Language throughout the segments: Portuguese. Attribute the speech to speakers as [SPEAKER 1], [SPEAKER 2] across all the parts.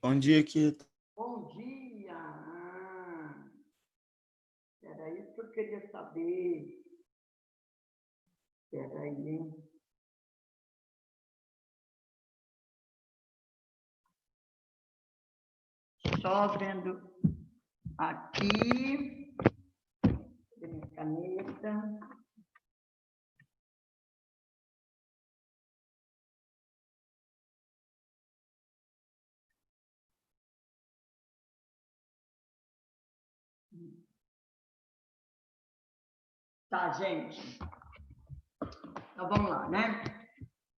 [SPEAKER 1] Bom dia, Kita.
[SPEAKER 2] Bom dia! Era isso que eu queria saber. Espera aí, hein? Só vendo aqui. Cadê minha caneta? Tá, gente. Então, vamos lá, né?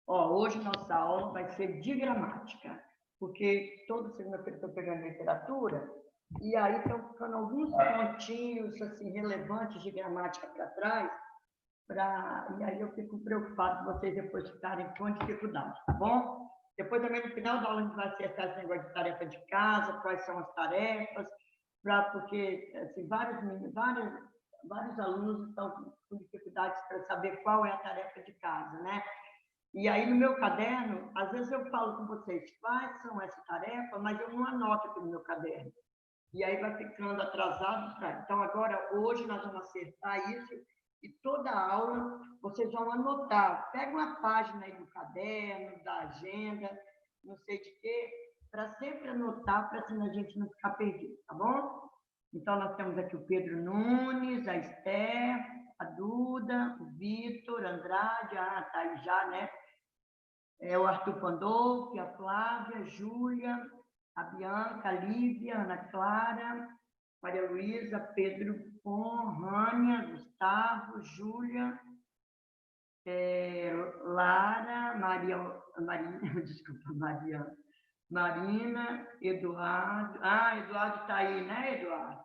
[SPEAKER 2] Ó, hoje nossa aula vai ser de gramática, porque toda segunda-feira estou pegando literatura, e aí estão ficando alguns pontinhos assim, relevantes de gramática para trás, e aí eu fico preocupado de vocês depois ficarem com dificuldade, tá bom? Depois também no final da aula a gente vai acertar esse negócio de tarefa de casa, quais são as tarefas, porque assim, vários alunos estão com dificuldades para saber qual é a tarefa de casa, né? E aí, no meu caderno, às vezes eu falo com vocês quais são essas tarefas, mas eu não anoto aqui no meu caderno. E aí vai ficando atrasado. Então, agora, hoje, nós vamos acertar isso e toda a aula vocês vão anotar. Pega uma página aí do caderno, da agenda, não sei de quê, para sempre anotar, para assim a gente não ficar perdido, tá bom? Então, nós temos aqui o Pedro Nunes, a Esther, a Duda, o Vitor, Andrade, tá aí já, né? O Arthur Pandolfi, a Flávia, a Júlia, a Bianca, a Lívia, a Ana Clara, Maria Luísa, Pedro Pon, Rânia, Gustavo, Júlia, Lara, Marina, Eduardo. Eduardo está aí, né, Eduardo?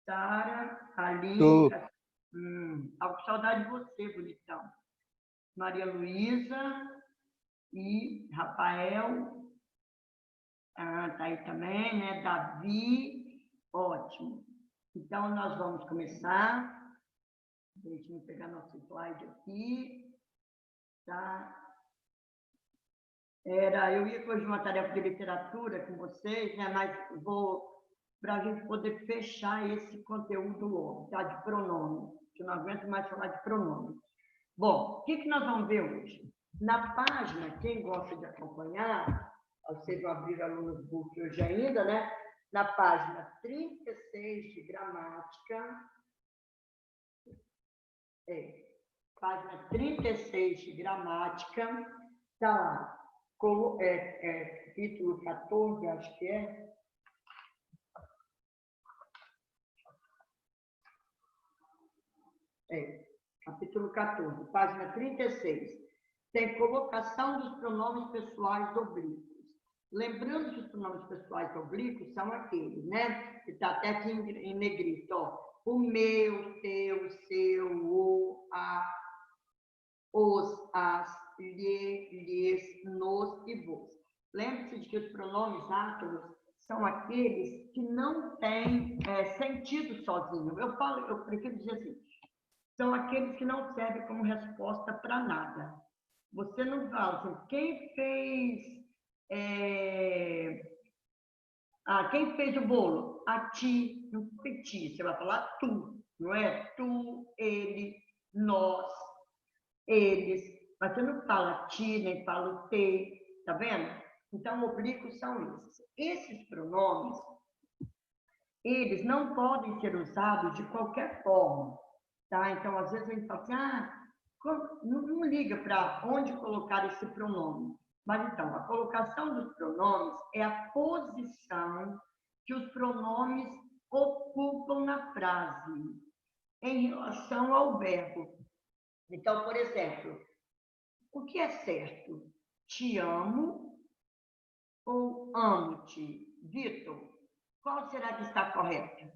[SPEAKER 2] Sara, Aline. Estava com saudade de você, bonitão. Maria Luísa e Rafael. Tá aí também, né? Davi, ótimo. Então, nós vamos começar. Deixa eu pegar nosso slide aqui. Tá? Eu ia fazer uma tarefa de literatura com vocês, né? Mas para a gente poder fechar esse conteúdo logo, tá? De pronome. Eu não aguento mais falar de pronome. Bom, o que nós vamos ver hoje? Na página, quem gosta de acompanhar, vocês vão abrir a Notebook hoje ainda, né? Na página 36 de gramática. Página 36 de gramática. Está lá. Capítulo 14, acho que é. Capítulo 14, página 36. Tem colocação dos pronomes pessoais oblíquos. Lembrando que os pronomes pessoais oblíquos são aqueles, né? Que está até aqui em negrito, ó. O meu, teu, seu, o, a, os, as, lhes, nos e vos. Lembre-se de que os pronomes átonos são aqueles que não têm sentido sozinho. Eu prefiro dizer assim, são aqueles que não servem como resposta para nada. Você não fala assim, quem fez o bolo? A ti, não foi ti, você vai falar tu, não é? Tu, ele, nós, eles. Mas você não fala ti, nem fala te, tá vendo? Então, oblíquos são esses. Esses pronomes, eles não podem ser usados de qualquer forma, tá? Então, às vezes a gente fala assim, não liga para onde colocar esse pronome. Mas, então, a colocação dos pronomes é a posição que os pronomes ocupam na frase em relação ao verbo. Então, por exemplo, o que é certo? Te amo ou amo-te? Vitor, qual será que está correto,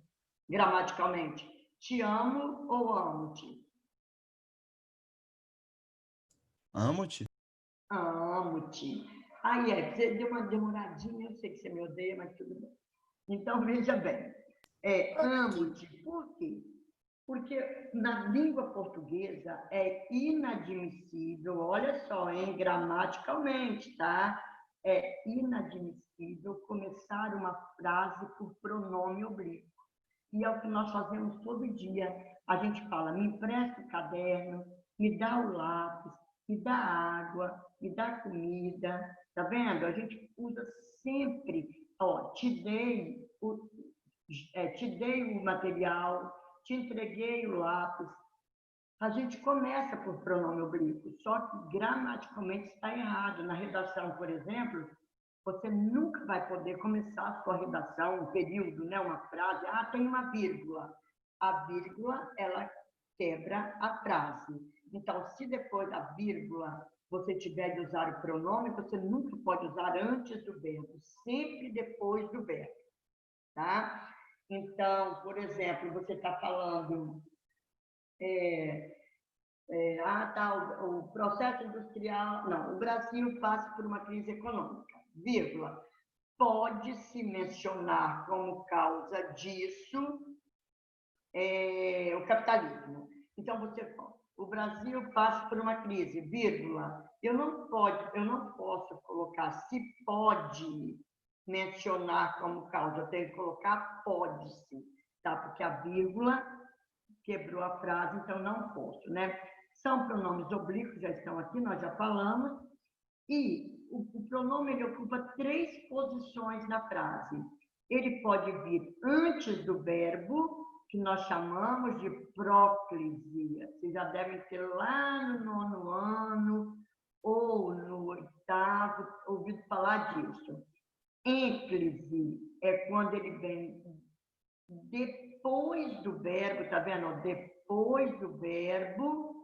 [SPEAKER 2] gramaticalmente? Te amo ou amo-te?
[SPEAKER 1] Amo-te?
[SPEAKER 2] Amo-te. Aí você deu uma demoradinha, eu sei que você me odeia, mas tudo bem. Então, veja bem. Amo-te. Por quê? Porque na língua portuguesa é inadmissível, olha só, gramaticalmente, tá? É possível começar uma frase por pronome oblíquo. E é o que nós fazemos todo dia. A gente fala, me empresta o caderno, me dá o lápis, me dá água, me dá comida. Tá vendo? A gente usa sempre, ó, te dei o material, te entreguei o lápis. A gente começa por pronome oblíquo, só que gramaticalmente está errado. Na redação, por exemplo, você nunca vai poder começar a sua redação, um período, né, uma frase, tem uma vírgula. A vírgula, ela quebra a frase. Então, se depois da vírgula você tiver de usar o pronome, você nunca pode usar antes do verbo, sempre depois do verbo, tá? Então, por exemplo, você está falando... o processo industrial... Não, o Brasil passa por uma crise econômica, vírgula. Pode-se mencionar como causa disso o capitalismo. Então, você fala, o Brasil passa por uma crise, vírgula. Eu não posso colocar se pode mencionar como causa, eu tenho que colocar pode-se, tá? Porque a vírgula quebrou a frase, então não posso, né? São pronomes oblíquos, já estão aqui, nós já falamos, e o pronome ele ocupa 3 posições na frase. Ele pode vir antes do verbo, que nós chamamos de próclise. Vocês já devem ter lá no 9º ano ou no 8º ouvido falar disso. Ênclise é quando ele vem depois do verbo, tá vendo? Depois do verbo.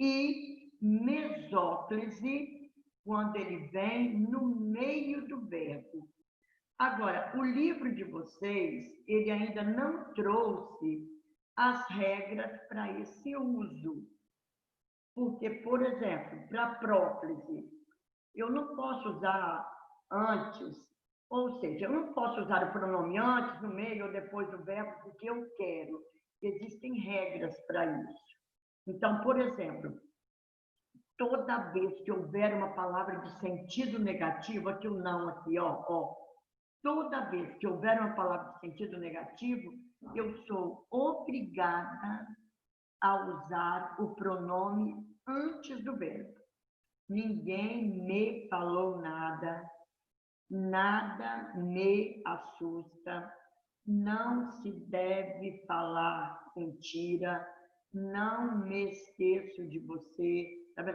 [SPEAKER 2] E mesóclise, quando ele vem no meio do verbo. Agora, o livro de vocês, ele ainda não trouxe as regras para esse uso. Porque, por exemplo, para próclise, eu não posso usar antes, ou seja, eu não posso usar o pronome antes, no meio ou depois do verbo, porque eu quero. Existem regras para isso. Então, por exemplo, toda vez que houver uma palavra de sentido negativo, aqui o não, aqui, ó, toda vez que houver uma palavra de sentido negativo, eu sou obrigada a usar o pronome antes do verbo. Ninguém me falou nada, nada me assusta, não se deve falar mentira, não me esqueço de você,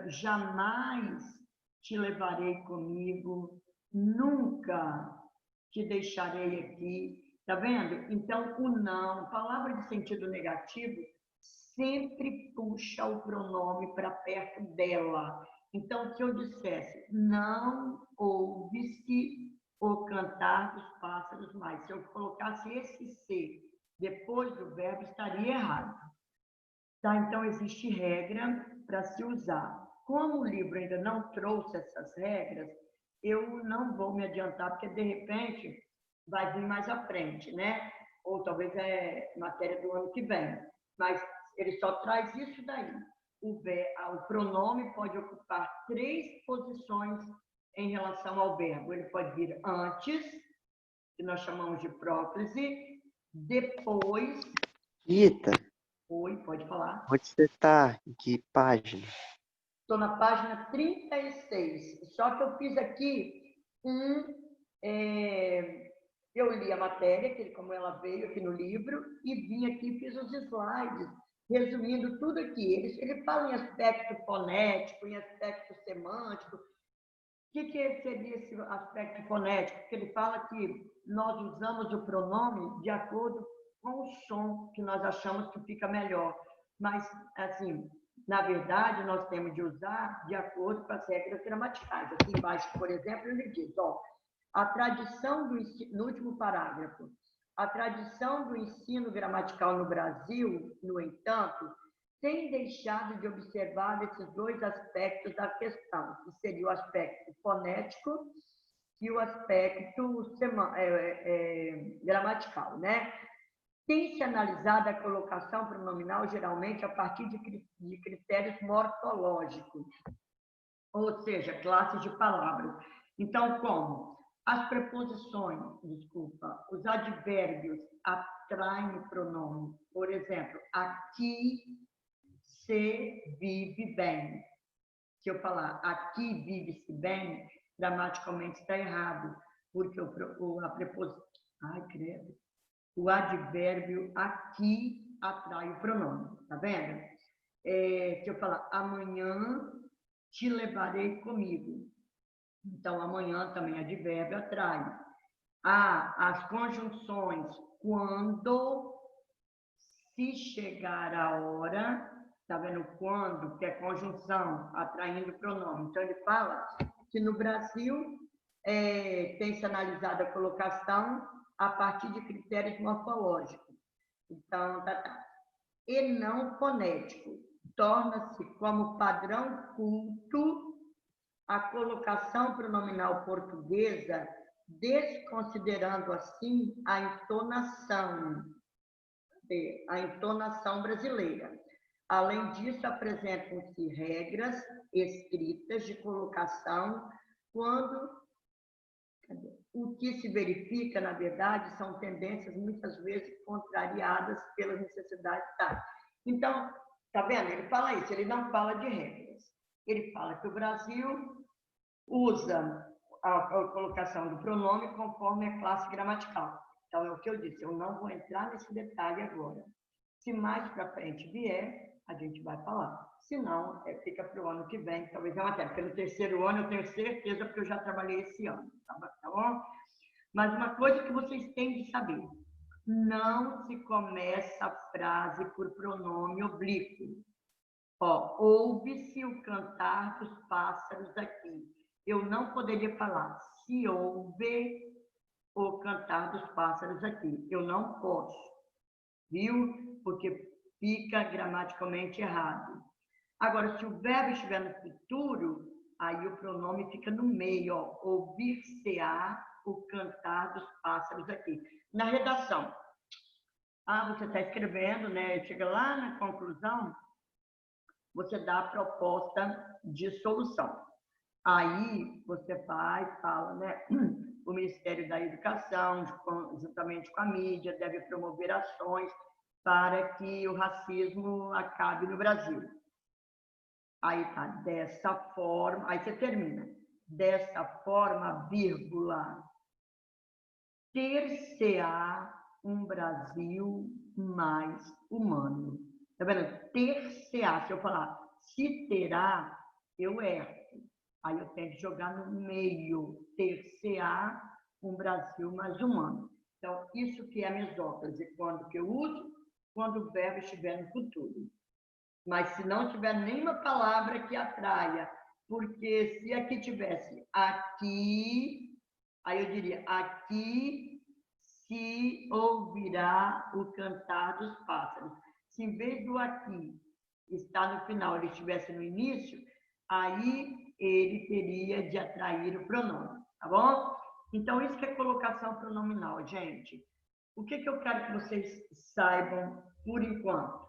[SPEAKER 2] jamais te levarei comigo, nunca te deixarei aqui, tá vendo? Então, o não, palavra de sentido negativo, sempre puxa o pronome para perto dela. Então, se eu dissesse, não ouve-se o cantar dos pássaros mais, se eu colocasse esse se depois do verbo, estaria errado. Tá? Então, existe regra para se usar. Como o livro ainda não trouxe essas regras, eu não vou me adiantar, porque, de repente, vai vir mais à frente, né? Ou talvez é matéria do ano que vem. Mas ele só traz isso daí. O pronome pode ocupar 3 posições em relação ao verbo. Ele pode vir antes, que nós chamamos de próclise, depois...
[SPEAKER 3] Rita,
[SPEAKER 2] Oi, pode falar.
[SPEAKER 3] onde você está? Em que página?
[SPEAKER 2] Estou na página 36. Só que eu fiz aqui eu li a matéria, como ela veio aqui no livro, e vim aqui e fiz os slides, resumindo tudo aqui. Ele fala em aspecto fonético, em aspecto semântico. O que seria esse aspecto fonético? Porque ele fala que nós usamos o pronome de acordo com o som que nós achamos que fica melhor. Mas, assim, na verdade, nós temos de usar de acordo com as regras gramaticais. Aqui embaixo, por exemplo, ele diz, a tradição do ensino, no último parágrafo, a tradição do ensino gramatical no Brasil, no entanto, tem deixado de observar esses 2 aspectos da questão, que seria o aspecto fonético e o aspecto gramatical, né? Tem-se analisado a colocação pronominal geralmente a partir de critérios morfológicos, ou seja, classes de palavras. Então, como? As preposições, desculpa, os advérbios atraem o pronome. Por exemplo, aqui se vive bem. Se eu falar aqui vive-se bem, gramaticalmente está errado, porque a preposição... Ai, credo. O advérbio aqui atrai o pronome, tá vendo? Se eu falar amanhã te levarei comigo. Então, amanhã também advérbio atrai. As conjunções quando, se chegar a hora, tá vendo? Quando, que é conjunção, atraindo o pronome. Então, ele fala que no Brasil tem-se analisado a colocação a partir de critérios morfológicos. Então, e não fonético. Torna-se como padrão culto a colocação pronominal portuguesa, desconsiderando assim a entonação brasileira. Além disso, apresentam-se regras escritas de colocação quando o que se verifica, na verdade, são tendências muitas vezes contrariadas pelas necessidades táticas. Então, tá vendo? Ele fala isso, ele não fala de regras. Ele fala que o Brasil usa a colocação do pronome conforme a classe gramatical. Então, é o que eu disse, eu não vou entrar nesse detalhe agora. Se mais para frente vier, a gente vai falar. Se não, fica para o ano que vem, talvez não até, porque no terceiro ano eu tenho certeza, porque eu já trabalhei esse ano, tá bom? Mas uma coisa que vocês têm de saber, não se começa a frase por pronome oblíquo. Ouve-se o cantar dos pássaros aqui. Eu não poderia falar se ouve o cantar dos pássaros aqui. Eu não posso, viu? Porque fica gramaticalmente errado. Agora, se o verbo estiver no futuro, aí o pronome fica no meio, ouvir-se-á o cantar dos pássaros aqui. Na redação, você está escrevendo, né? Chega lá na conclusão, você dá a proposta de solução. Aí você vai, fala, né? O Ministério da Educação, juntamente com a mídia, deve promover ações para que o racismo acabe no Brasil. Aí tá, dessa forma, aí você termina. Dessa forma, vírgula, ter-se-á um Brasil mais humano. Tá vendo? Ter-se-á, se eu falar se terá, eu erro. Aí eu tenho que jogar no meio, ter-se-á um Brasil mais humano. Então, isso que é a mesóclise, quando que eu uso? Quando o verbo estiver no futuro. Mas se não tiver nenhuma palavra que atraia, porque se aqui tivesse aqui, aí eu diria, aqui se ouvirá o cantar dos pássaros. Se em vez do aqui estar no final, ele estivesse no início, aí ele teria de atrair o pronome, tá bom? Então, isso que é colocação pronominal, gente. O que eu quero que vocês saibam por enquanto?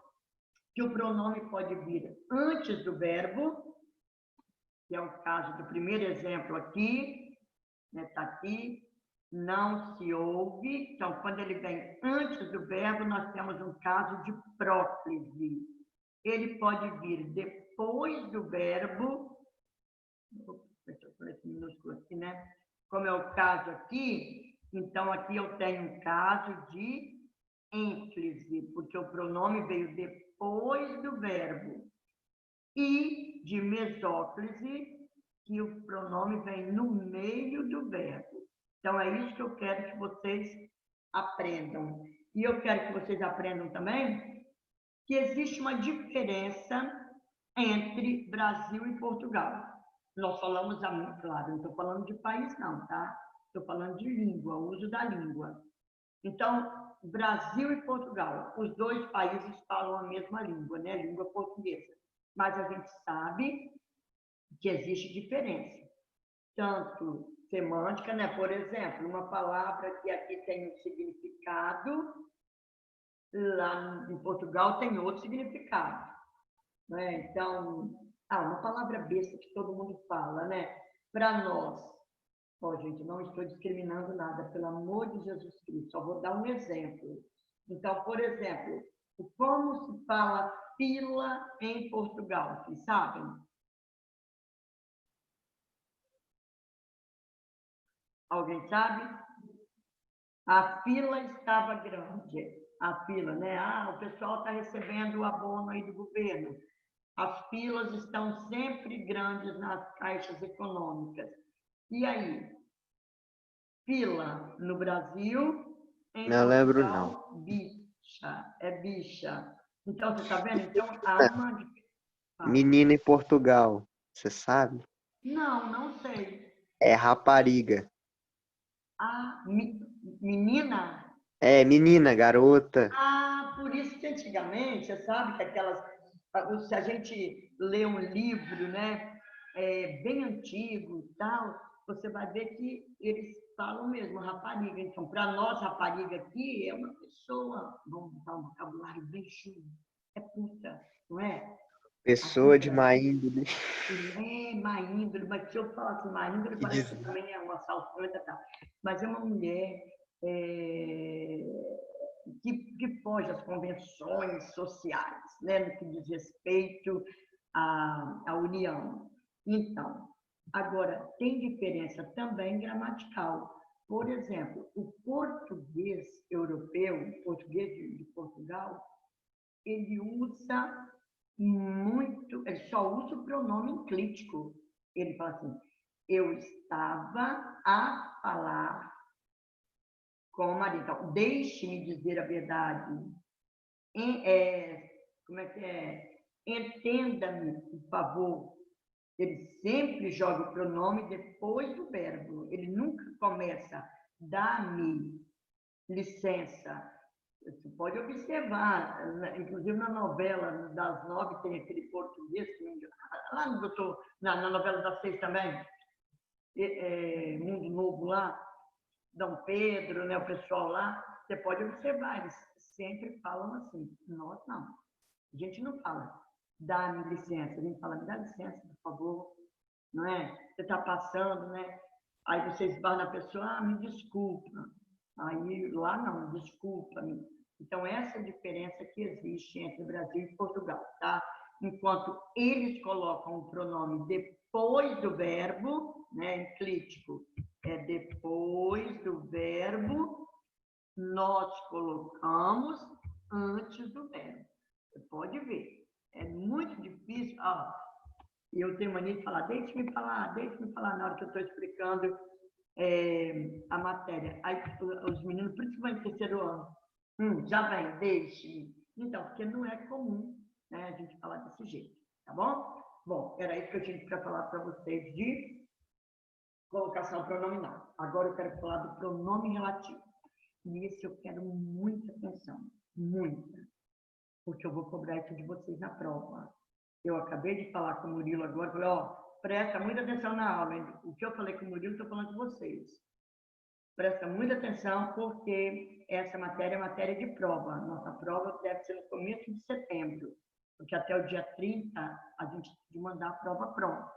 [SPEAKER 2] Que o pronome pode vir antes do verbo, que é o caso do primeiro exemplo aqui, né? Tá aqui, não se ouve. Então, quando ele vem antes do verbo, nós temos um caso de próclise. Ele pode vir depois do verbo, aqui, né? Como é o caso aqui, então aqui eu tenho um caso de ênclise, porque o pronome veio depois do verbo, e de mesóclise, que o pronome vem no meio do verbo. Então, é isso que eu quero que vocês aprendam. E eu quero que vocês aprendam também que existe uma diferença entre Brasil e Portugal. Nós falamos, claro, não estou falando de país não, tá? Estou falando de língua, o uso da língua. Então, Brasil e Portugal, os dois países falam a mesma língua, né? Língua portuguesa. Mas a gente sabe que existe diferença. Tanto semântica, né? Por exemplo, uma palavra que aqui tem um significado, lá em Portugal tem outro significado. Né? Então, uma palavra besta que todo mundo fala, né? Para nós, Ó, gente, não estou discriminando nada, pelo amor de Jesus Cristo. Só vou dar um exemplo. Então, por exemplo, como se fala fila em Portugal? Vocês sabem? Alguém sabe? A fila estava grande. A fila, né? Ah, o pessoal está recebendo o abono aí do governo. As filas estão sempre grandes nas caixas econômicas. E aí? Fila no Brasil, em
[SPEAKER 3] Não lembro, não.
[SPEAKER 2] Portugal, bicha. É bicha. Então, você está vendo? Então, há uma...
[SPEAKER 3] Menina em Portugal, você sabe?
[SPEAKER 2] Não, não sei.
[SPEAKER 3] É rapariga.
[SPEAKER 2] Ah, menina?
[SPEAKER 3] É, menina, garota.
[SPEAKER 2] Ah, por isso que antigamente, você sabe que aquelas... Se a gente lê um livro, né, bem antigo e tal, você vai ver que eles falam mesmo rapariga. Então, para nós, rapariga aqui é uma pessoa, vamos usar um vocabulário bem chulo, é puta, não é? Aqui
[SPEAKER 3] Pessoa
[SPEAKER 2] no
[SPEAKER 3] de má
[SPEAKER 2] Brasil,
[SPEAKER 3] índole.
[SPEAKER 2] ele é má índole, mas se eu falar assim, má índole,
[SPEAKER 3] Que
[SPEAKER 2] parece
[SPEAKER 3] diz...
[SPEAKER 2] que também é uma salsicha, tá? Mas é uma mulher que foge às convenções sociais, né, no que diz respeito à união. Então, agora, tem diferença também gramatical. Por exemplo, o português europeu, o português de Portugal, ele usa muito, ele só usa o pronome enclítico. Ele fala assim, eu estava a falar com o marido. Então, deixe-me dizer a verdade. Como é que é? Entenda-me, por favor. Ele sempre joga o pronome depois do verbo. Ele nunca começa, dá-me licença. Você pode observar, inclusive na novela das 9 tem aquele português, lá no doutor, na novela das 6 também, Mundo Novo lá, Dom Pedro, né, o pessoal lá, você pode observar, eles sempre falam assim. Nós não. A gente não fala, dá-me licença, a gente fala, me dá licença, por favor, não é? Você está passando, né? Aí você esbarra na pessoa, ah, me desculpa. Aí lá não, desculpa-me. Então, essa é a diferença que existe entre Brasil e Portugal, tá? Enquanto eles colocam o pronome depois do verbo, né, enclítico, é depois do verbo, nós colocamos antes do verbo. Você pode ver. É muito difícil. E eu tenho mania de falar, deixe-me falar na hora que eu estou explicando a matéria. Aí os meninos, principalmente terceiro ano, já vem, deixe-me. Então, porque não é comum, né, a gente falar desse jeito, tá bom? Bom, era isso que eu tinha para falar para vocês de colocação pronominal. Agora eu quero falar do pronome relativo. E esse eu quero muita atenção, muita, porque eu vou cobrar isso de vocês na prova. Eu acabei de falar com o Murilo agora, falei, presta muita atenção na aula, hein? O que eu falei com o Murilo, estou falando com vocês. Presta muita atenção, porque essa matéria é matéria de prova. Nossa prova deve ser no começo de setembro, porque até o dia 30 a gente tem que mandar a prova pronta.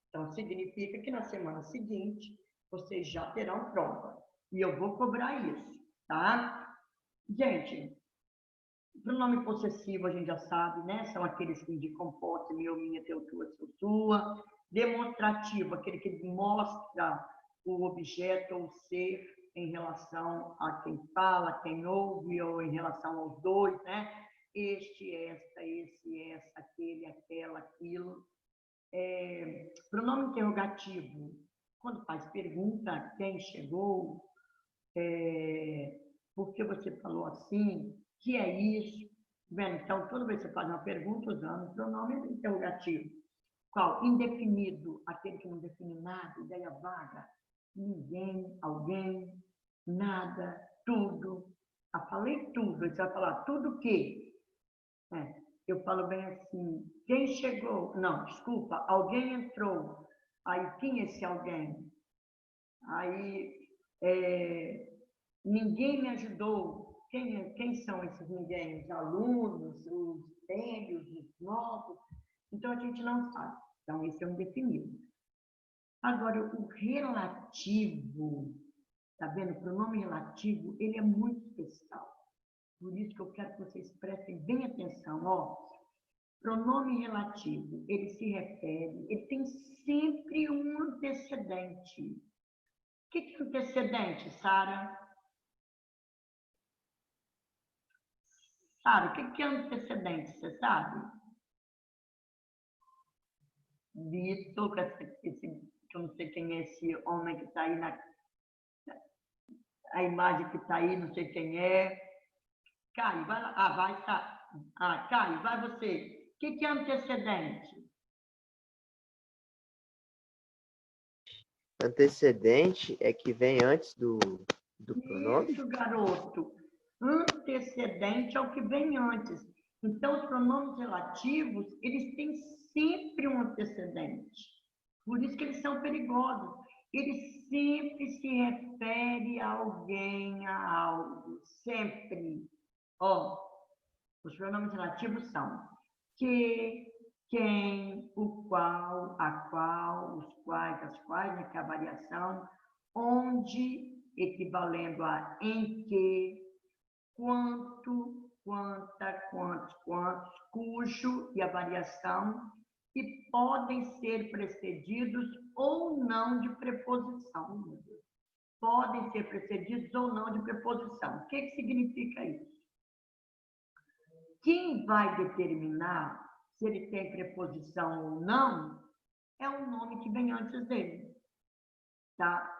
[SPEAKER 2] Então, significa que na semana seguinte vocês já terão prova. E eu vou cobrar isso, tá? Gente, pronome possessivo a gente já sabe, né? São aqueles que indicam posse, meu, minha, teu, tua, seu, sua. Demonstrativo, aquele que mostra o objeto ou ser em relação a quem fala, quem ouve, ou em relação aos dois, né? Este, esta, esse, essa, aquele, aquela, aquilo. Pronome interrogativo, quando faz pergunta, quem chegou, por que você falou assim, que é isso? Bem, então, toda vez que você faz uma pergunta usando o pronome interrogativo. Qual? Indefinido, aquele que não define nada, ideia vaga. Ninguém, alguém, nada, tudo. Falei tudo, você vai falar tudo o quê? Eu falo bem assim, quem chegou? Não, desculpa, alguém entrou. Aí, quem é esse alguém? Aí, ninguém me ajudou. Quem são esses ninguém? Os alunos, os velhos, os novos? Então, a gente não sabe. Então, esse é um definido. Agora, o relativo, tá vendo? O pronome relativo, ele é muito especial. Por isso que eu quero que vocês prestem bem atenção, ó. Pronome relativo, ele se refere, ele tem sempre um antecedente. O que é antecedente, Sara? Sara, o que é antecedente, você sabe? Vitor, que eu não sei quem é esse homem que está aí a imagem que está aí, não sei quem é. Caio, vai lá. Ah, vai, tá. Ah, Caio, vai você. O que é antecedente?
[SPEAKER 3] Antecedente é que vem antes do pronome?
[SPEAKER 2] Isso, garoto. Antecedente é o que vem antes. Então, os pronomes relativos, eles têm sempre um antecedente. Por isso que eles são perigosos. Ele sempre se refere a alguém, a algo. Sempre. Ó, os pronomes relativos são que, quem, o qual, a qual, os quais, as quais, né, que é a variação, onde, equivalendo a em que, quanto, quanta, quantos, quantos, cujo e a variação, e podem ser precedidos ou não de preposição. Podem ser precedidos ou não de preposição. O que significa isso? Quem vai determinar se ele tem preposição ou não é o nome que vem antes dele. Tá?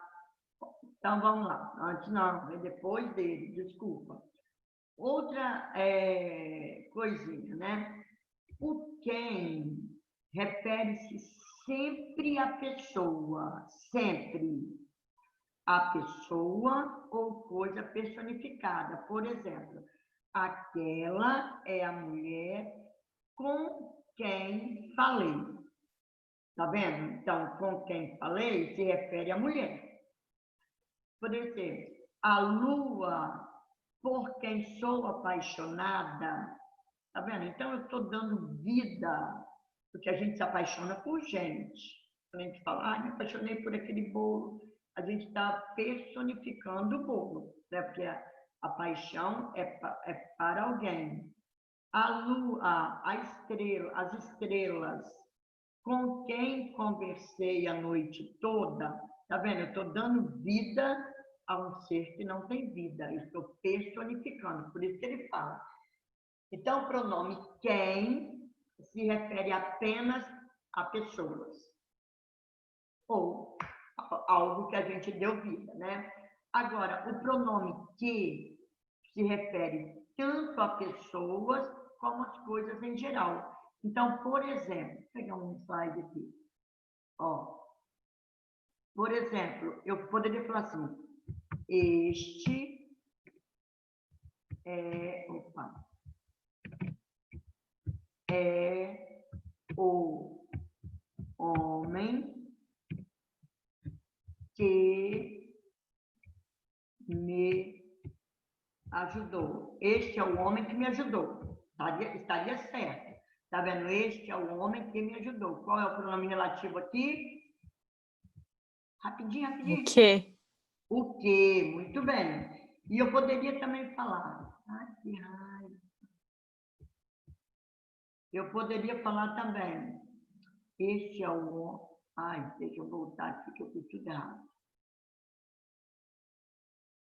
[SPEAKER 2] Então, vamos lá. Antes não, vem depois dele, desculpa. Outra coisinha, né? O quem refere-se sempre à pessoa, sempre à pessoa ou coisa personificada. Por exemplo, aquela é a mulher com quem falei. Tá vendo? Então, com quem falei se refere à mulher. Por exemplo, a lua por quem sou apaixonada. Tá vendo? Então, eu estou dando vida, porque a gente se apaixona por gente. Quando a gente fala, me apaixonei por aquele bolo, a gente está personificando o bolo, né? Porque a paixão é para alguém. A lua, as estrelas, com quem conversei a noite toda, tá vendo? Eu estou dando vida a um ser que não tem vida, eu estou personificando, por isso que ele fala. Então, o pronome quem se refere apenas a pessoas, ou algo que a gente deu vida, né? Agora, o pronome que se refere tanto a pessoas como as coisas em geral. Então, por exemplo, vou pegar um slide aqui. Ó, por exemplo, eu poderia falar assim, este é o homem que me ajudou. Este é o homem que me ajudou. Estaria certo. Tá vendo? Este é o homem que me ajudou. Qual é o pronome relativo aqui? Rapidinho, rapidinho.
[SPEAKER 4] O quê?
[SPEAKER 2] O que? Muito bem. E eu poderia também falar. Ai, que raiva. Eu poderia falar também. Este é o homem. Ai, deixa eu voltar aqui que eu fiz tudo errado.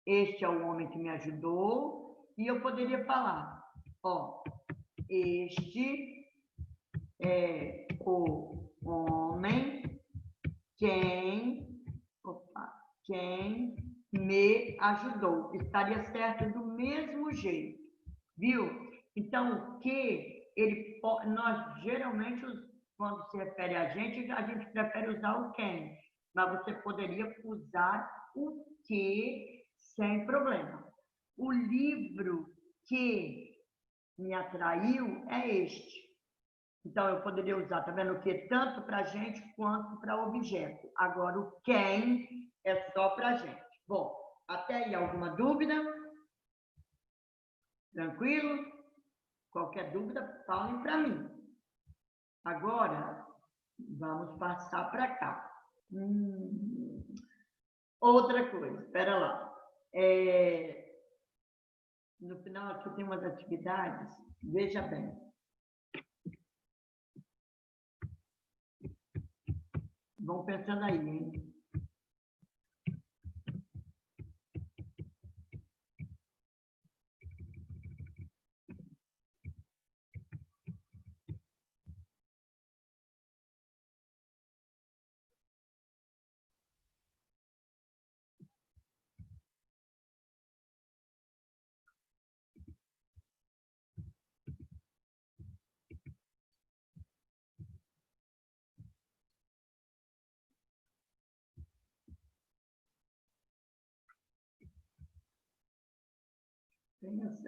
[SPEAKER 2] Este é o homem que me ajudou. E eu poderia falar. Ó, este é o homem quem me ajudou. Estaria certo do mesmo jeito, viu? Então, o que nós geralmente, quando se refere a gente prefere usar o quem, mas você poderia usar o que sem problema. O livro que me atraiu é este. Então, eu poderia usar, tá vendo o que? Tanto para gente quanto para objeto. Agora, o quem é só para gente. Bom, até aí alguma dúvida? Tranquilo? Qualquer dúvida, falem para mim. Agora, vamos passar para cá. Outra coisa, espera lá. No final aqui tem umas atividades, veja bem. Vão pensando aí, hein?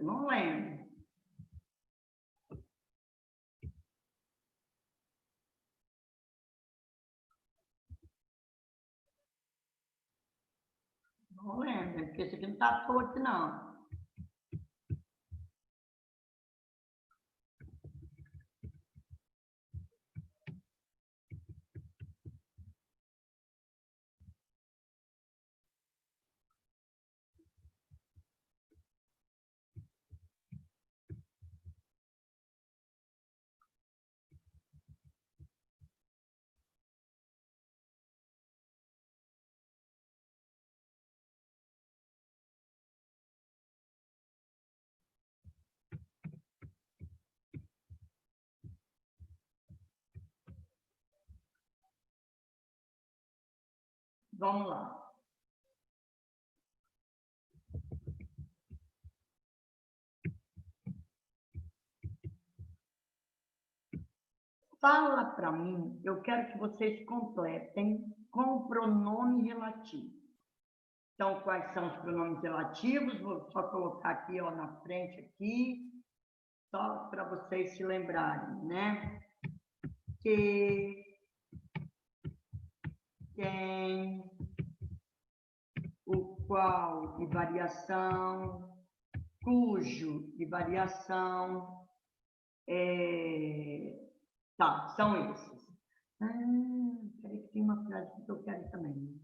[SPEAKER 2] Não lembro. Não lembro, porque esse aqui não está forte, não. Vamos lá. Fala para mim, eu quero que vocês completem com o pronome relativo. Então, quais são os pronomes relativos? Vou só colocar aqui, ó, na frente aqui, só para vocês se lembrarem, né? Que, quem, o qual e variação, cujo e variação, tá, são esses. Peraí que tem uma frase que eu quero também.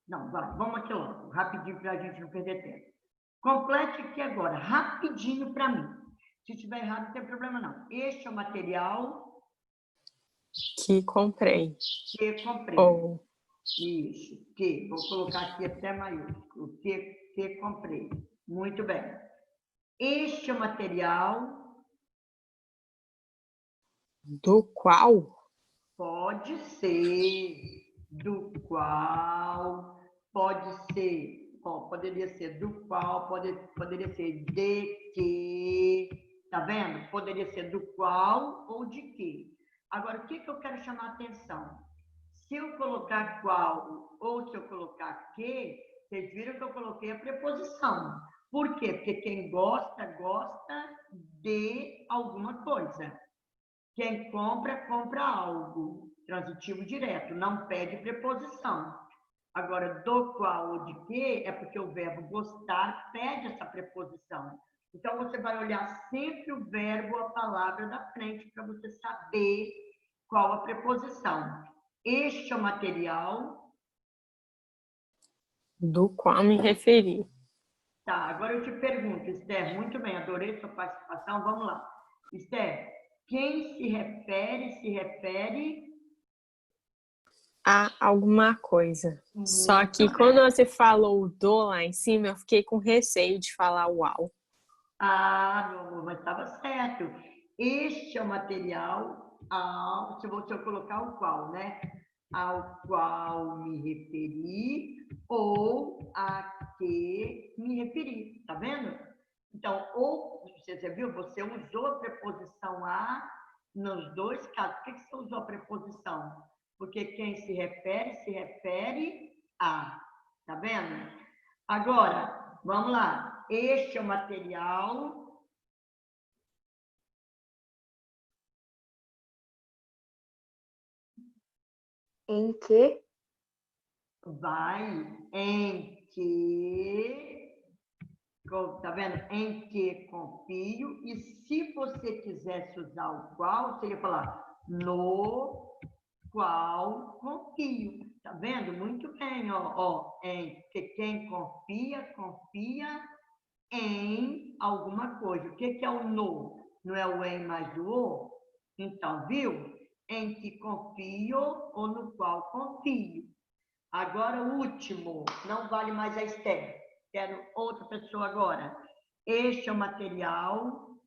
[SPEAKER 2] Não, vai, vamos aqui logo, rapidinho para a gente não perder tempo. Complete aqui agora, rapidinho para mim. Se tiver errado, não tem problema não. Este é o material
[SPEAKER 4] que comprei.
[SPEAKER 2] que comprei.
[SPEAKER 4] Ou
[SPEAKER 2] Isso, que. Vou colocar aqui até maiúsculo. Que comprei. Muito bem. Este é o material
[SPEAKER 4] do qual
[SPEAKER 2] pode ser do qual, pode ser, ó, poderia ser do qual, poderia ser de que, tá vendo? Poderia ser do qual ou de que. Agora, o que eu quero chamar a atenção? Se eu colocar qual ou se eu colocar que, vocês viram que eu coloquei a preposição. Por quê? Porque quem gosta, gosta de alguma coisa. Quem compra, compra algo. Transitivo direto, não pede preposição. Agora, do qual ou de que, é porque o verbo gostar pede essa preposição. Então, você vai olhar sempre o verbo, a palavra da frente, para você saber qual a preposição. Este é o material
[SPEAKER 4] do qual me referi.
[SPEAKER 2] Tá, agora eu te pergunto, Esther, muito bem, adorei sua participação, vamos lá. Esther, quem se refere
[SPEAKER 4] A alguma coisa. Só que quando você falou o do lá em cima, eu fiquei com receio de falar uau.
[SPEAKER 2] Ah, meu amor, mas estava certo. Este é o material ao, se eu colocar o qual, né? Ao qual me referi ou a que me referi, tá vendo? Então, ou, você viu, você usou a preposição a nos dois casos. Por que você usou a preposição? Porque quem se refere a, tá vendo? Agora, vamos lá. Este é o material
[SPEAKER 5] em que
[SPEAKER 2] em que, tá vendo? Em que confio. E se você quisesse usar o qual, você ia falar no qual confio. Tá vendo? Muito bem, ó, porque quem confia, confia em alguma coisa. O que é o no? Não é o em mais o o? Então, viu? Em que confio ou no qual confio. Agora, o último, não vale mais a Esther. Quero outra pessoa agora. Este é o material.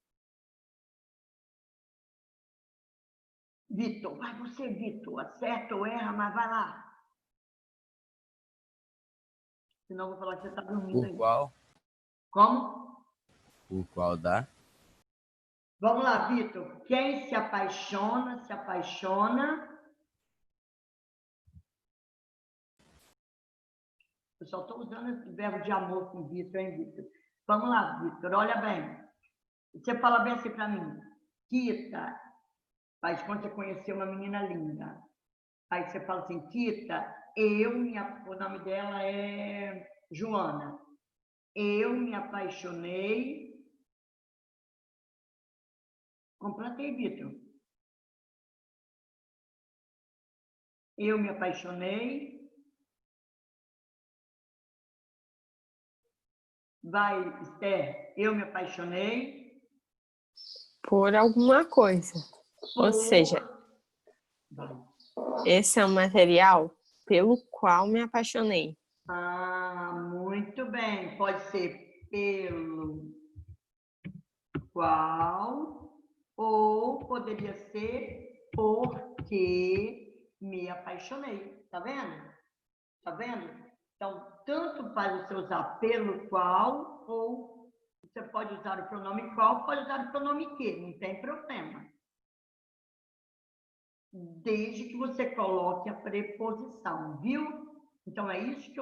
[SPEAKER 2] Vitor, vai você, Vitor. Acerta ou erra, mas vai lá. Senão eu vou falar que você está dormindo
[SPEAKER 6] Por
[SPEAKER 2] aí.
[SPEAKER 6] qual?
[SPEAKER 2] Como?
[SPEAKER 6] Por qual dá?
[SPEAKER 2] Vamos lá, Vitor. Quem se apaixona, se apaixona. Eu só estou usando esse verbo de amor com Vitor, hein, Vitor? Vamos lá, Vitor. Olha bem. Você fala bem assim para mim. Kita, faz quando você conheceu uma menina linda. Aí você fala assim, Kita, o nome dela é Joana. Eu me apaixonei. Completei, Vitor. Eu me apaixonei. Vai, Esther. Eu me apaixonei.
[SPEAKER 4] Por alguma coisa. Ou seja,
[SPEAKER 2] Vai.
[SPEAKER 4] esse é o material pelo qual me apaixonei.
[SPEAKER 2] Ah, muito bem. Pode ser pelo qual ou poderia ser porque me apaixonei. Tá vendo? Tá vendo? Então, tanto faz você usar pelo qual ou você pode usar o pronome qual, pode usar o pronome que, não tem problema. Desde que você coloque a preposição, viu? Então, é isso que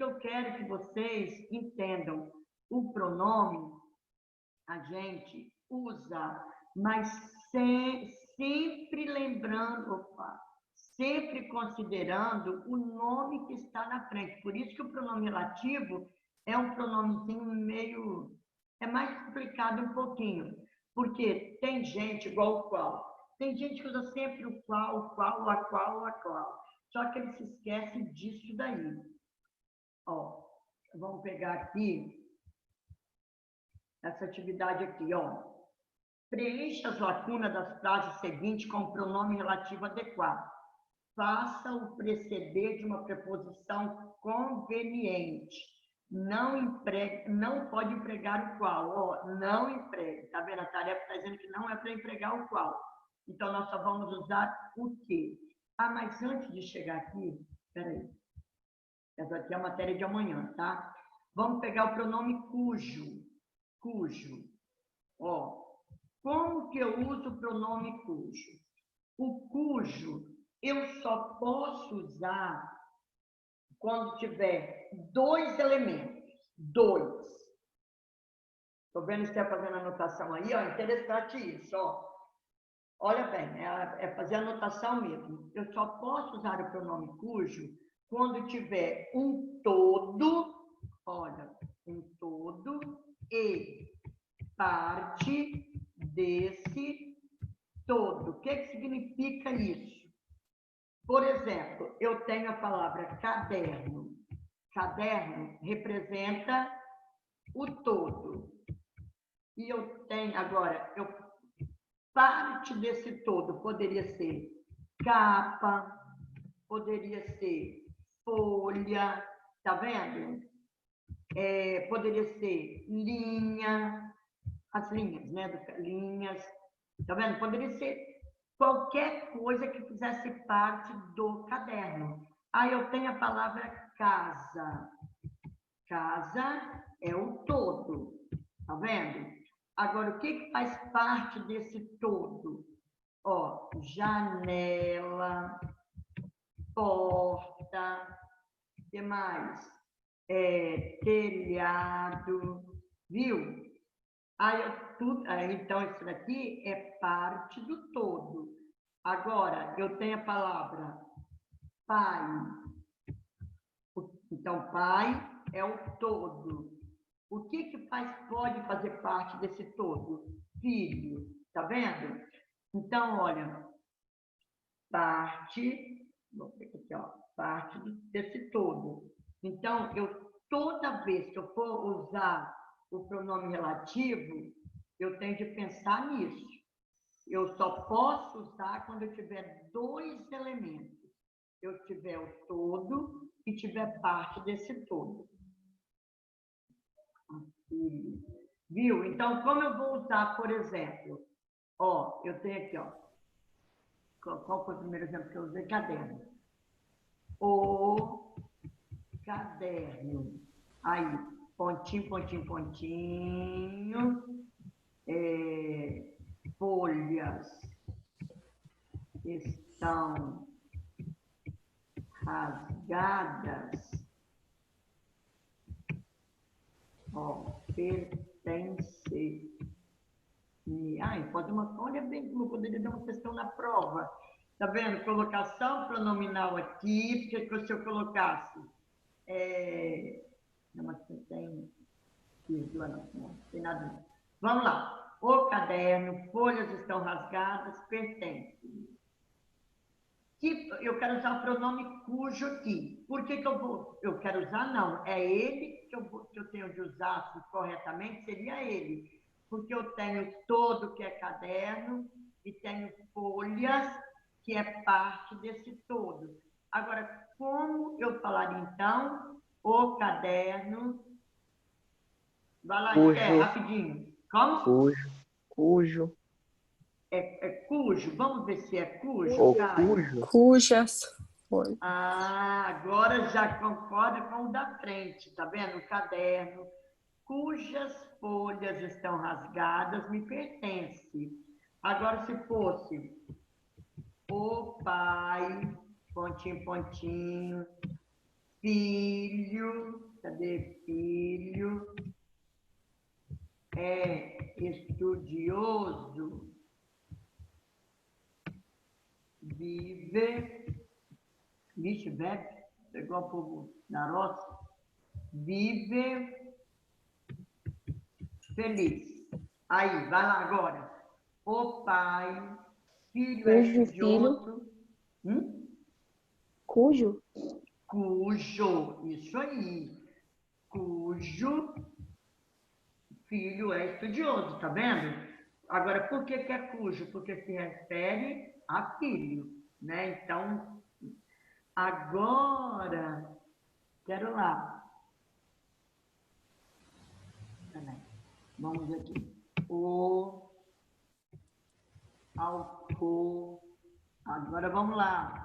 [SPEAKER 2] eu quero que vocês entendam. O pronome a gente usa, mas sempre lembrando, sempre considerando o nome que está na frente. Por isso que o pronome relativo é um pronomezinho meio... É mais complicado um pouquinho, porque tem gente igual o qual. Tem gente que usa sempre o qual, a qual. Só que ele se esquece disso daí. Ó, vamos pegar aqui essa atividade aqui, ó. Preencha as lacunas das frases seguintes com o pronome relativo adequado. Faça-o preceder de uma preposição conveniente. Não pode empregar o qual. Ó, não emprega. Tá vendo? A tarefa está dizendo que não é para empregar o qual. Então, nós só vamos usar o quê? Ah, mas antes de chegar aqui, peraí. Essa aqui é a matéria de amanhã, tá? Vamos pegar o pronome cujo. Cujo. Ó, como que eu uso o pronome cujo? O cujo eu só posso usar quando tiver dois elementos. Dois. Estou vendo que você está fazendo anotação aí, ó. Interessante isso, ó. Olha bem, é fazer anotação mesmo. Eu só posso usar o pronome cujo quando tiver um todo, olha, um todo e parte desse todo. O que significa isso? Por exemplo, eu tenho a palavra caderno. Caderno representa o todo. E eu tenho, agora, parte desse todo poderia ser capa, poderia ser folha, tá vendo? Poderia ser linha, as linhas, né? Linhas, tá vendo? Poderia ser qualquer coisa que fizesse parte do caderno. Aí eu tenho a palavra casa. Casa é o todo, tá vendo? Agora, o que faz parte desse todo? Ó, janela, porta, o que mais? Telhado, viu? Então, isso daqui é parte do todo. Agora, eu tenho a palavra pai. Então, pai é o todo. O que pode fazer parte desse todo? Filho, tá vendo? Então, olha, parte, vou ver aqui, ó, parte desse todo. Então, toda vez que eu for usar o pronome relativo, eu tenho de pensar nisso. Eu só posso usar quando eu tiver dois elementos. Eu tiver o todo e tiver parte desse todo. Viu? Então, como eu vou usar, por exemplo, ó, eu tenho aqui, ó. Qual foi o primeiro exemplo que eu usei? Caderno. O caderno. Aí, pontinho, pontinho, pontinho. Folhas estão rasgadas. Ó, pertence. Pode uma. Olha bem como eu poderia dar uma questão na prova. Tá vendo? Colocação pronominal aqui, porque se eu colocasse. Não, mas tem. Não tem nada. Vamos lá. O caderno, folhas estão rasgadas, pertence. Eu quero usar o pronome cujo aqui. Por que eu quero usar? Não, é ele que eu tenho de usar corretamente, seria ele. Porque eu tenho todo que é caderno e tenho folhas que é parte desse todo. Agora, como eu falaria então o caderno? Vai lá,
[SPEAKER 3] Cujo.
[SPEAKER 2] rapidinho. Como?
[SPEAKER 3] Cujo. Cujo.
[SPEAKER 2] É cujo? Vamos ver se é cujo,
[SPEAKER 3] Ou
[SPEAKER 2] Caio.
[SPEAKER 3] cujo.
[SPEAKER 4] Cujas folhas.
[SPEAKER 2] Agora já concorda com o da frente, tá vendo? O caderno, cujas folhas estão rasgadas, me pertence. Agora, se fosse o pai, pontinho, pontinho, filho, cadê filho? É estudioso, vive, vixe, bebe, igual o povo da roça, vive feliz. Aí, vai lá agora. O pai, filho é
[SPEAKER 5] Cujo
[SPEAKER 2] estudioso.
[SPEAKER 5] Cujo?
[SPEAKER 2] Cujo, isso aí. Cujo filho é estudioso, tá vendo? Agora, por que é cujo? Porque se refere a filho, né? Então, agora, quero lá. Vamos aqui. O autor. Agora vamos lá.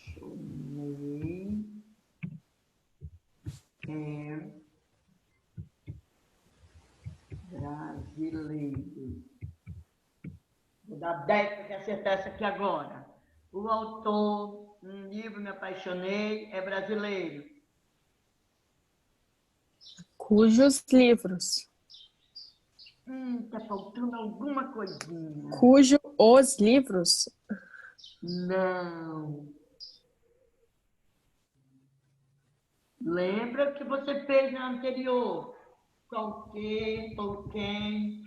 [SPEAKER 2] Apaixonei brasileiro. Vou dar 10 para acertar essa aqui agora. O autor, um livro, Me Apaixonei, é brasileiro.
[SPEAKER 4] Cujos livros.
[SPEAKER 2] Tá faltando alguma coisinha.
[SPEAKER 4] Cujo os livros.
[SPEAKER 2] Não. Lembra o que você fez na anterior? Qualquer, ou quem.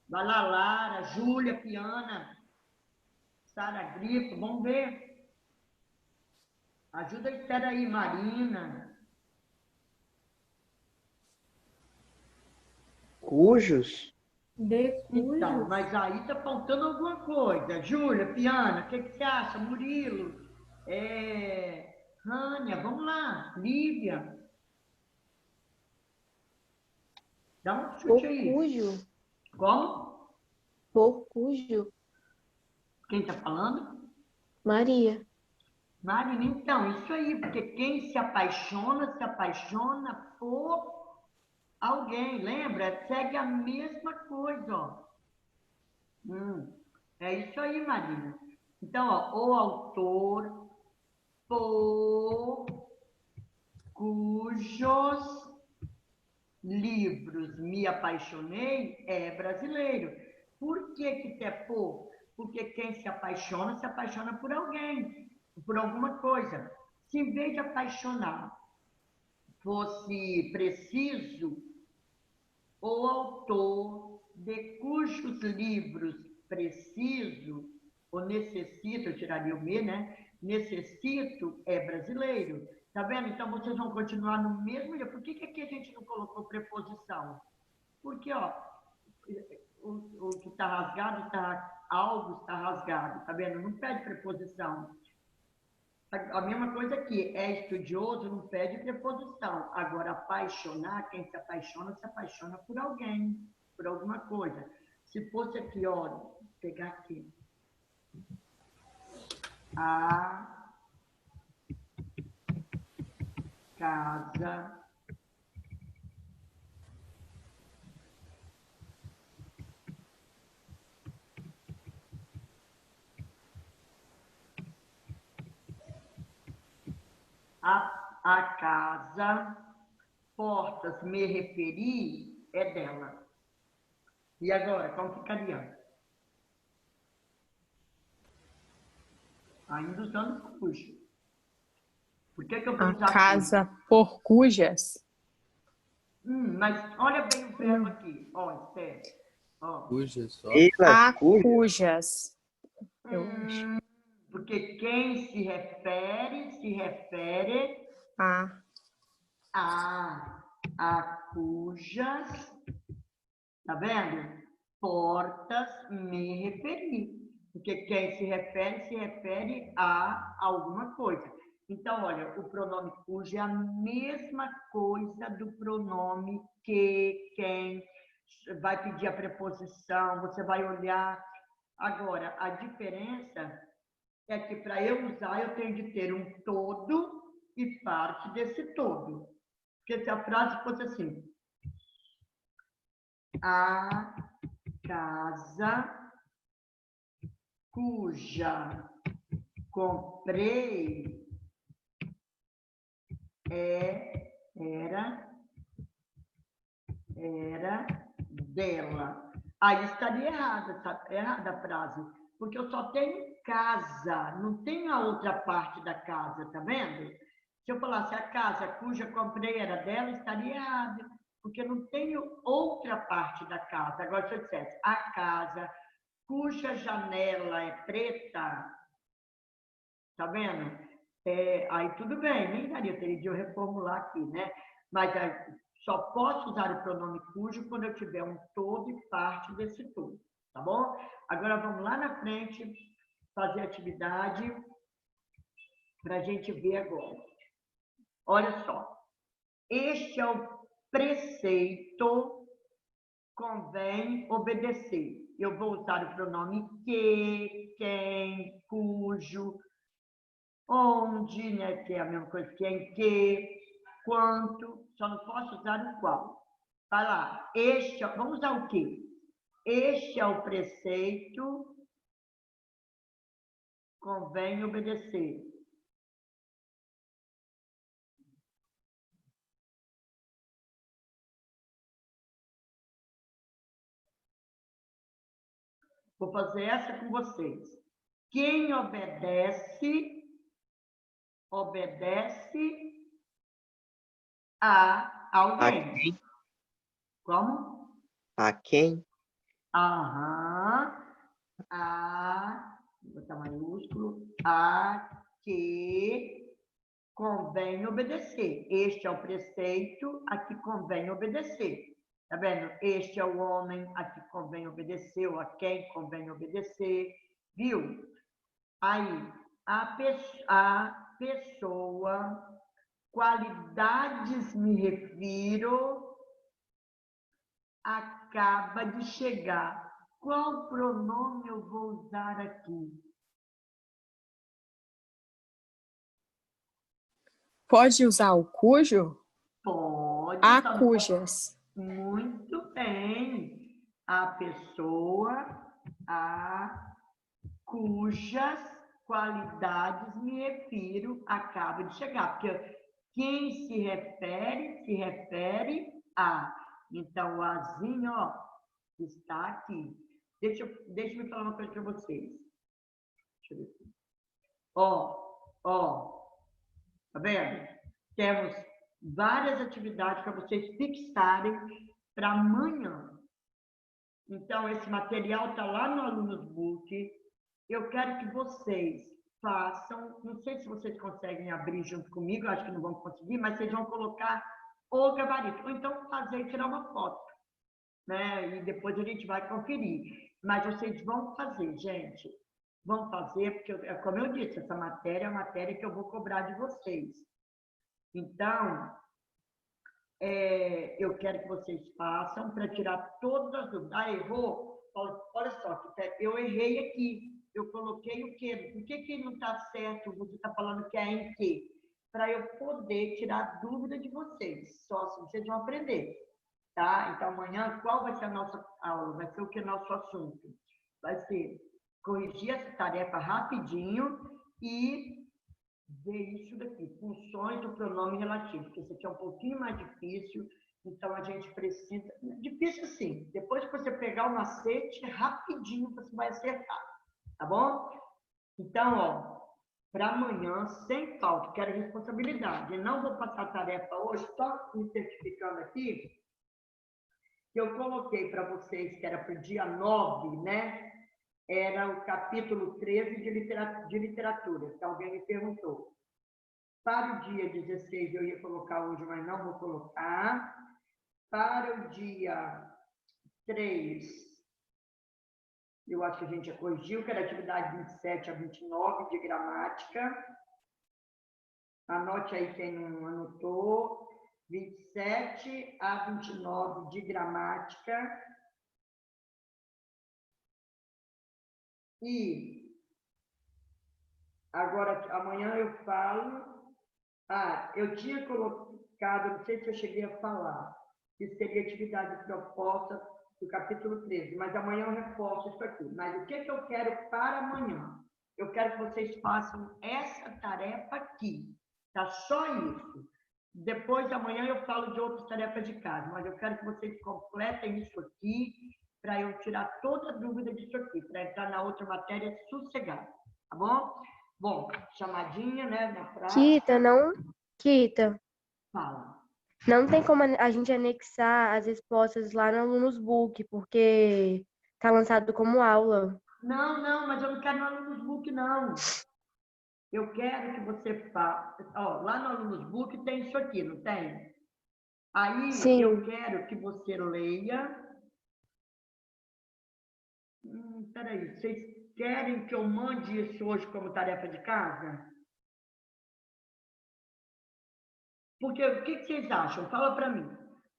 [SPEAKER 2] Vai lá, Lara, Júlia, Piana, Sara Grifo, vamos ver. Ajuda a Esther aí, Marina.
[SPEAKER 3] Cujos?
[SPEAKER 5] De cujo?
[SPEAKER 2] Então, mas aí tá faltando alguma coisa. Júlia, Piana, o que você acha? Murilo, Rânia, vamos lá. Lívia. Dá um
[SPEAKER 5] Por
[SPEAKER 2] chute aí.
[SPEAKER 5] cujo?
[SPEAKER 2] Como?
[SPEAKER 5] Por cujo?
[SPEAKER 2] Quem tá falando?
[SPEAKER 5] Maria.
[SPEAKER 2] Marina, então, isso aí, porque quem se apaixona por alguém, lembra? Segue a mesma coisa, ó. É isso aí, Marina. Então, ó, o autor por cujos livros me apaixonei é brasileiro. Por que é por? Porque quem se apaixona por alguém. por alguma coisa. Se em vez de apaixonar fosse preciso, o autor de cujos livros preciso, ou necessito, eu tiraria o me, né? Necessito é brasileiro. Tá vendo? Então, vocês vão continuar no mesmo... Por que aqui a gente não colocou preposição? Porque, ó, o que está rasgado, algo está rasgado, tá vendo? Não pede preposição. A mesma coisa aqui, é estudioso, não pede preposição. Agora, apaixonar, quem se apaixona por alguém, por alguma coisa. Se fosse aqui, ó, vou pegar aqui. A casa a casa, portas, me referi, é dela. E agora, como ficaria? Ainda usando cujo. Por que eu vou usar
[SPEAKER 4] A casa
[SPEAKER 2] cujo?
[SPEAKER 4] por cujas.
[SPEAKER 2] Mas olha bem o verbo aqui. Ó, Esther. Ó.
[SPEAKER 6] Cuja só.
[SPEAKER 4] A
[SPEAKER 3] Cuja.
[SPEAKER 4] cujas. Eu acho.
[SPEAKER 2] Porque quem se refere a cujas, tá vendo? Portas, me referi. Porque quem se refere a alguma coisa. Então, olha, o pronome cujo é a mesma coisa do pronome que, quem, vai pedir a preposição, você vai olhar. Agora, a diferença é que para eu usar, eu tenho de ter um todo e parte desse todo. Porque se a frase fosse assim, a casa cuja comprei era dela. Aí estaria errada a frase, porque eu só tenho casa, não tenho a outra parte da casa, tá vendo? Se eu falasse a casa cuja comprei era dela, estaria errado, porque não tenho outra parte da casa. Agora, se eu dissesse a casa cuja janela é preta, tá vendo? Aí tudo bem, nem daria, teria de eu reformular aqui, né? Mas só posso usar o pronome cujo quando eu tiver um todo e parte desse todo, tá bom? Agora vamos lá na frente fazer a atividade para a gente ver agora. Olha só, este é o preceito, convém obedecer. Eu vou usar o pronome que, quem, cujo, onde, né, que é a mesma coisa que em que, quanto, só não posso usar o qual. Vai lá, vamos usar o quê? Este é o preceito, convém obedecer. Vou fazer essa com vocês. Quem obedece a alguém.
[SPEAKER 3] A quem?
[SPEAKER 2] Como?
[SPEAKER 3] A quem?
[SPEAKER 2] Aham. Vou botar maiúsculo. A que convém obedecer. Este é o preceito a que convém obedecer. Tá vendo? Este é o homem a que convém obedecer, ou a quem convém obedecer. Viu? Aí, a pessoa, qualidades me refiro, acaba de chegar. Qual pronome eu vou usar aqui?
[SPEAKER 4] Pode usar o cujo?
[SPEAKER 2] Pode.
[SPEAKER 4] A cujas.
[SPEAKER 2] Muito bem. A pessoa a cujas qualidades me refiro acaba de chegar. Porque quem se refere a. Então, o azinho, ó, está aqui. Deixa eu me falar uma coisa para vocês. Deixa eu ver aqui. Ó, Ó, tá vendo? Temos várias atividades para vocês fixarem para amanhã. Então, esse material está lá no Alunos Book. Eu quero que vocês façam, não sei se vocês conseguem abrir junto comigo, eu acho que não vão conseguir, mas vocês vão colocar o gabarito, ou então fazer e tirar uma foto, né? E depois a gente vai conferir. Mas vocês vão fazer, gente. Vão fazer, porque, como eu disse, essa matéria é a matéria que eu vou cobrar de vocês. Então, eu quero que vocês façam para tirar todas as dúvidas. Ah, errou? Olha só, eu errei aqui. Eu coloquei o quê? Por que não está certo? Você está falando que é em quê? Para eu poder tirar dúvida de vocês. Só assim vocês vão aprender. Tá? Então, amanhã, qual vai ser a nossa aula? Vai ser o que é nosso assunto? Vai ser corrigir essa tarefa rapidinho e ver isso daqui, funções do pronome relativo, porque isso aqui é um pouquinho mais difícil, então a gente precisa... Difícil sim, depois que você pegar o macete, rapidinho você vai acertar, tá bom? Então, ó, para amanhã, sem falta, quero responsabilidade. Eu não vou passar a tarefa hoje, só me certificando aqui, que eu coloquei para vocês, que era para o dia 9, né? Era o capítulo 13 de literatura, que alguém me perguntou. Para o dia 16 eu ia colocar hoje, mas não vou colocar. Para o dia 3, eu acho que a gente já corrigiu, que era atividade 27 a 29 de gramática. Anote aí quem não anotou. 27 a 29 de gramática. E agora, amanhã eu falo... eu tinha colocado, não sei se eu cheguei a falar, que seria atividade proposta do capítulo 13, mas amanhã eu reforço isso aqui. Mas o que eu quero para amanhã? Eu quero que vocês façam essa tarefa aqui, tá? Só isso. Depois, amanhã, eu falo de outras tarefas de casa, mas eu quero que vocês completem isso aqui, para eu tirar toda a dúvida disso aqui, para entrar na outra matéria sossegada, tá bom? Bom, chamadinha, né, na prática.
[SPEAKER 5] Kita,
[SPEAKER 2] Fala.
[SPEAKER 5] não tem como a gente anexar as respostas lá no Alunos Book, porque tá lançado como aula.
[SPEAKER 2] Não, mas eu não quero no Alunos Book, não. Eu quero que você faça... Ó, lá no Alunos Book tem isso aqui, não tem? Aí,
[SPEAKER 5] Sim.
[SPEAKER 2] eu quero que você leia... Peraí, vocês querem que eu mande isso hoje como tarefa de casa? Porque o que vocês acham? Fala para mim.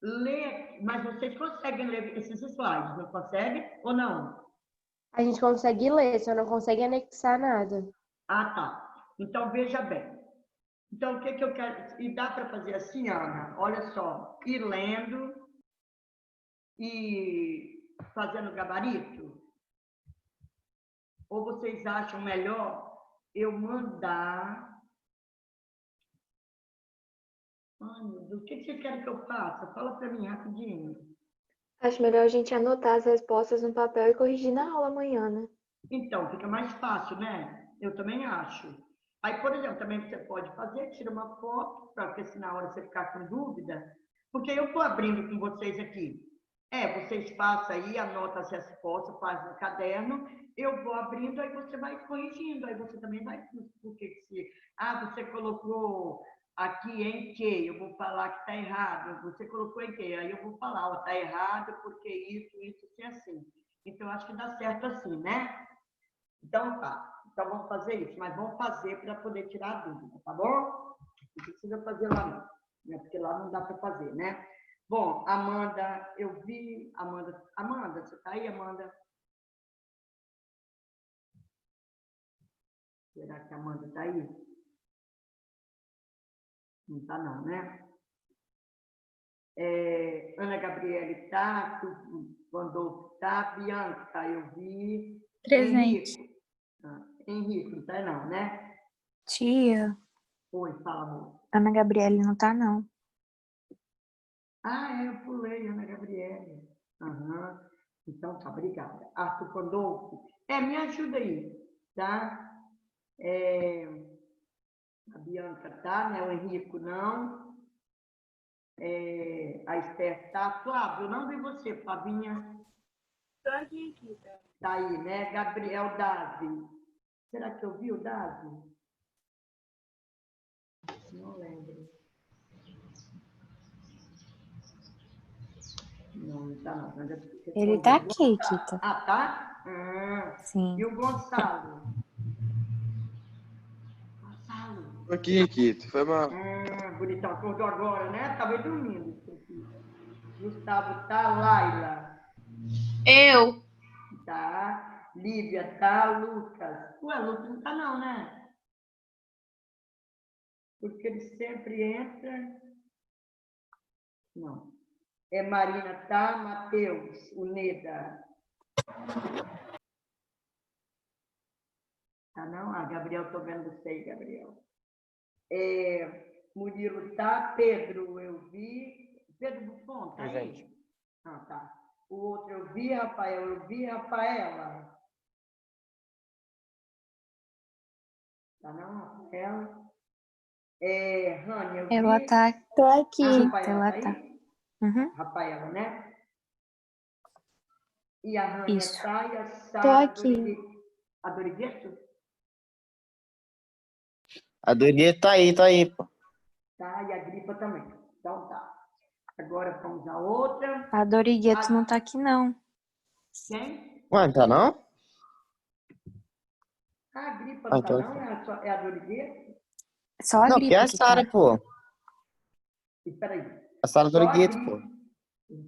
[SPEAKER 2] Lê, mas vocês conseguem ler esses slides, não conseguem ou não?
[SPEAKER 5] A gente consegue ler, só não consegue anexar nada.
[SPEAKER 2] Ah, tá. Então, veja bem. Então, o que eu quero... E dá para fazer assim, Ana? Olha só. Ir lendo e fazendo gabarito? Ou vocês acham melhor eu mandar... Ai, meu Deus, o que vocês querem que eu faça? Fala para mim rapidinho.
[SPEAKER 7] Acho melhor a gente anotar as respostas no papel e corrigir na aula amanhã, né?
[SPEAKER 2] Então, fica mais fácil, né? Eu também acho. Aí, por exemplo, também você pode fazer, tira uma foto, porque se na hora você ficar com dúvida, porque eu estou abrindo com vocês aqui. Vocês façam aí, anota as respostas, faz no caderno, eu vou abrindo, aí você vai corrigindo, aí você também vai... Porque se... você colocou aqui em que? Eu vou falar que está errado. Você colocou em que? Aí eu vou falar, está errado, porque isso e assim. Então, acho que dá certo assim, né? Então, tá. Então, vamos fazer isso, mas vamos fazer para poder tirar a dúvida, tá bom? Não precisa fazer lá não, né? Porque lá não dá para fazer, né? Bom, Amanda, eu vi... Amanda, você tá aí, Amanda? Será que a Amanda tá aí? Não tá não, né? Ana Gabriele tá, Vandolfo tá, Bianca, eu vi...
[SPEAKER 8] Presente.
[SPEAKER 2] Henrique, não tá não, né?
[SPEAKER 8] Tia,
[SPEAKER 2] Oi, fala, amor.
[SPEAKER 8] Ana Gabriele não tá, não.
[SPEAKER 2] Eu pulei, Ana Gabriele. Aham. Então, tá, obrigada. Arthur Condolfo. Me ajuda aí, tá? A Bianca tá, né? O Henrico não. A Esther tá. Flávio, eu não vi você, Flavinha.
[SPEAKER 4] Tô aqui, Kita.
[SPEAKER 2] Tá aí, né? Gabriel Davi. Será que eu vi o Davi? Não lembro. Não tá não. Mas
[SPEAKER 8] Ele tá aqui, Kita.
[SPEAKER 2] Ah, tá?
[SPEAKER 8] Sim.
[SPEAKER 2] E o Gonçalo? Gonçalo.
[SPEAKER 9] Tô aqui, Kito. Foi mal.
[SPEAKER 2] Bonitão, acordou agora, né? Tava dormindo. Gustavo tá, Laila.
[SPEAKER 10] Eu.
[SPEAKER 2] Tá. Lívia tá, Lucas. Ué, Lucas não tá não, né? Porque ele sempre entra. Não. Marina tá, Matheus, o Neda. Tá não? Ah, Gabriel, tô vendo você aí, Gabriel. Murilo tá, Pedro, eu vi. Pedro Buffon, tá aí?
[SPEAKER 9] Presente.
[SPEAKER 2] Ah, tá. O outro eu vi, Rafael, eu vi, Rafaela. Tá não, Rafaela? Rani, eu vi.
[SPEAKER 8] Ela tá. Tô aqui.
[SPEAKER 2] Rafaela,
[SPEAKER 8] Ela
[SPEAKER 2] tá
[SPEAKER 8] tá.
[SPEAKER 2] aí?
[SPEAKER 8] Uhum.
[SPEAKER 2] Rafaela, né? E a Rani
[SPEAKER 8] Isso.
[SPEAKER 2] tá, e a
[SPEAKER 8] Tô
[SPEAKER 2] Sara
[SPEAKER 8] aqui.
[SPEAKER 2] A Dorigueto?
[SPEAKER 6] A Dorieta tá aí, pô.
[SPEAKER 2] Tá, e a Gripa também. Então tá. Agora vamos a outra.
[SPEAKER 8] A Dorigueto não tá aqui, não.
[SPEAKER 2] Quem?
[SPEAKER 6] Ué, não tá não?
[SPEAKER 2] A Gripa
[SPEAKER 6] Ah,
[SPEAKER 2] não
[SPEAKER 6] então
[SPEAKER 2] tá não? É a Dorigueto?
[SPEAKER 8] Só a
[SPEAKER 6] Não,
[SPEAKER 8] gripe
[SPEAKER 6] que é a
[SPEAKER 8] que
[SPEAKER 6] Sara,
[SPEAKER 8] tá.
[SPEAKER 6] pô.
[SPEAKER 2] Espera aí.
[SPEAKER 6] A Sara
[SPEAKER 2] Só a
[SPEAKER 6] Dorigueto,
[SPEAKER 2] gripe.
[SPEAKER 6] pô.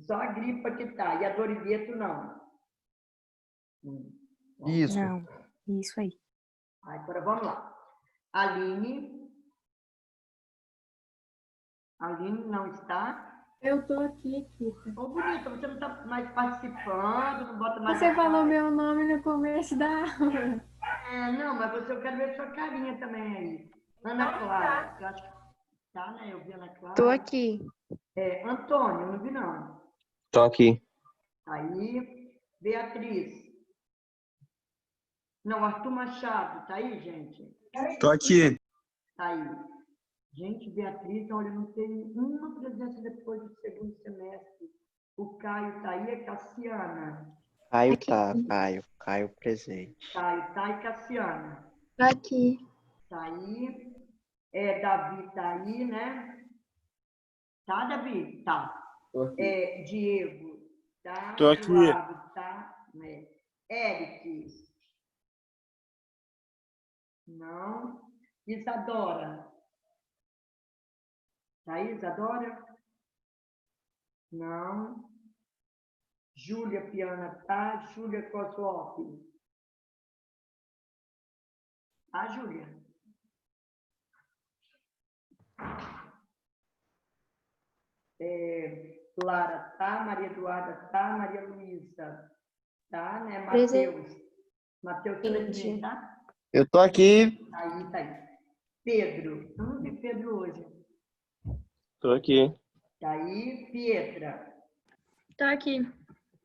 [SPEAKER 2] Só a Gripa que tá. E a Dorigueto não.
[SPEAKER 9] Isso.
[SPEAKER 8] Não. Isso aí.
[SPEAKER 2] Agora vamos lá. Aline. Aline não está.
[SPEAKER 10] Eu tô aqui, Kita.
[SPEAKER 2] Ô, bonita, você não está mais participando, não bota mais.
[SPEAKER 10] Você falou meu nome no começo da aula.
[SPEAKER 2] Não, mas eu quero ver sua carinha também aí. Ana Clara. Eu acho que tá, né? Eu vi Ana Clara.
[SPEAKER 5] Tô aqui.
[SPEAKER 2] Antônio, eu não vi não.
[SPEAKER 6] Tô aqui.
[SPEAKER 2] Aí. Beatriz. Não, Arthur Machado. Tá aí, gente?
[SPEAKER 1] Tô aqui.
[SPEAKER 2] Tá aí. Gente, Beatriz, olha, não tem uma presença depois do segundo semestre. O Caio tá aí, a Cassiana.
[SPEAKER 3] Caio tá, Caio presente.
[SPEAKER 2] Caio tá e Cassiana.
[SPEAKER 7] Tô aqui.
[SPEAKER 2] Tá aí. Davi tá aí, né? Tá, Davi? Tá.
[SPEAKER 9] Tô aqui.
[SPEAKER 2] Diego tá.
[SPEAKER 9] Tô aqui.
[SPEAKER 2] Eduardo tá. Né? Eric. Não. Isadora. Tá aí, Isadora? Não. Júlia Piana tá. Júlia Kozlov. Tá, Júlia? Lara tá. Maria Eduarda tá. Maria Luísa tá, né? Matheus. Matheus presente, tá?
[SPEAKER 6] Eu tô aqui.
[SPEAKER 2] Tá aí, tá aí. Pedro. Eu não vi Pedro hoje.
[SPEAKER 9] Tô aqui.
[SPEAKER 2] Tá aí, Pietra.
[SPEAKER 10] Tô aqui.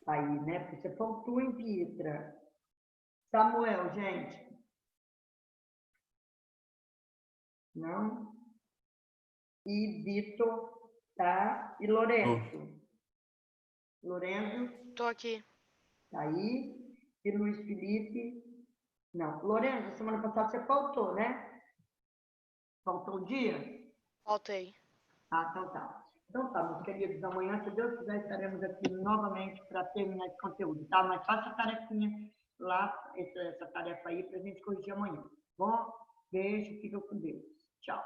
[SPEAKER 2] Tá aí, né? Você faltou em Pietra. Samuel, gente. Não. E Vitor, tá? E Lourenço. Lourenço,
[SPEAKER 10] Tô aqui.
[SPEAKER 2] tá aí. E Luiz Felipe. Não. Lourenço, semana passada você faltou, né? Faltou um dia?
[SPEAKER 10] Faltei.
[SPEAKER 2] Ah, então tá. Então tá, meus queridos, amanhã, se Deus quiser, estaremos aqui novamente para terminar esse conteúdo, tá? Mas faça a tarefinha lá, essa tarefa aí, para a gente corrigir amanhã. Bom, beijo, fica com Deus. Tchau.